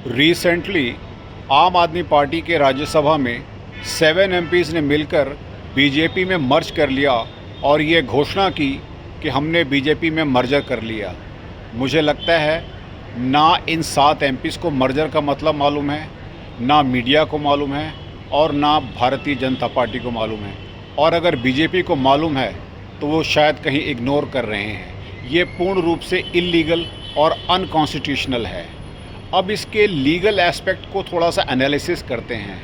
Recently आम आदमी party के राज्यसभा में 7 एमपीज़ ने मिलकर बीजेपी में मर्ज कर लिया और ये घोषणा की कि हमने बीजेपी में मर्जर कर लिया। मुझे लगता है ना इन 7 एमपीज़ को मर्जर का मतलब मालूम है, ना मीडिया को मालूम है और ना भारतीय जनता पार्टी को मालूम है। और अगर बीजेपी को मालूम है तो वो शायद कहीं इग्नोर कर रहे हैं। ये पूर्ण रूप से इल्लीगल और अनकॉन्स्टिट्यूशनल है। अब इसके लीगल एस्पेक्ट को थोड़ा सा एनालिसिस करते हैं।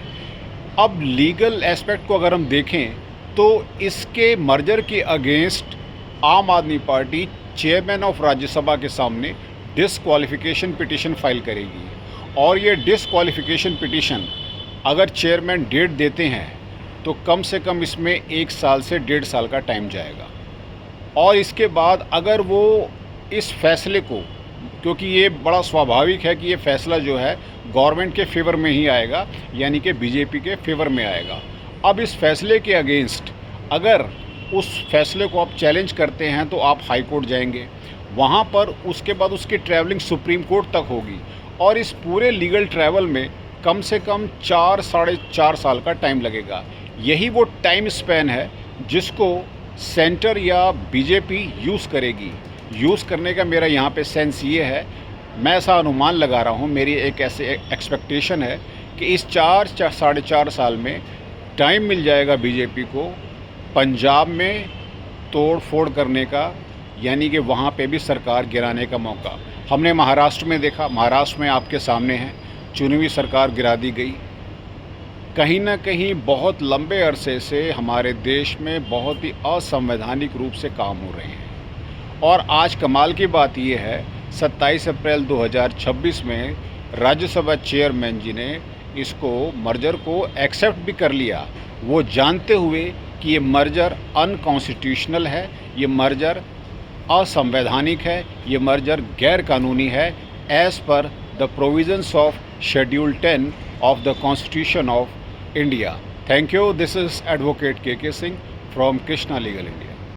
अब लीगल एस्पेक्ट को अगर हम देखें तो इसके मर्जर के अगेंस्ट आम आदमी पार्टी चेयरमैन ऑफ राज्यसभा के सामने डिसक्वालिफिकेशन पिटीशन फाइल करेगी। और ये डिसक्वालिफिकेशन पिटीशन अगर चेयरमैन डेट देते हैं तो कम से कम इसमें 1 साल से 1.5 साल का टाइम जाएगा। और इसके बाद अगर वो इस फैसले को, क्योंकि ये बड़ा स्वाभाविक है कि ये फ़ैसला जो है गवर्नमेंट के फेवर में ही आएगा, यानी कि बीजेपी के फेवर में आएगा। अब इस फैसले के अगेंस्ट अगर उस फैसले को आप चैलेंज करते हैं तो आप हाई कोर्ट जाएंगे, वहाँ पर उसके बाद उसकी ट्रैवलिंग सुप्रीम कोर्ट तक होगी। और इस पूरे लीगल ट्रैवल में कम से कम 4 साढ़े 4 साल का टाइम लगेगा। यही वो टाइम स्पैन है जिसको सेंटर या बीजेपी यूज़ करेगी। यूज़ करने का मेरा यहाँ पे सेंस ये है, मैं ऐसा अनुमान लगा रहा हूँ, मेरी एक ऐसे एक्सपेक्टेशन है कि इस 4 साढ़े 4 साल में टाइम मिल जाएगा बीजेपी को पंजाब में तोड़ फोड़ करने का, यानी कि वहाँ पे भी सरकार गिराने का मौका। हमने महाराष्ट्र में देखा, महाराष्ट्र में आपके सामने है, चुनी हुई सरकार गिरा दी गई। कहीं ना कहीं बहुत लंबे अरसे से हमारे देश में बहुत ही असंवैधानिक रूप से काम हो रहे हैं। और आज कमाल की बात यह है, 27 अप्रैल 2026 में राज्यसभा चेयरमैन जी ने इसको मर्जर को एक्सेप्ट भी कर लिया, वो जानते हुए कि ये मर्जर अनकॉन्स्टिट्यूशनल है, ये मर्जर असंवैधानिक है, ये मर्जर गैर कानूनी है as per the provisions of schedule 10 of the constitution of India. Thank you. This is advocate K Singh from Krishna legal India.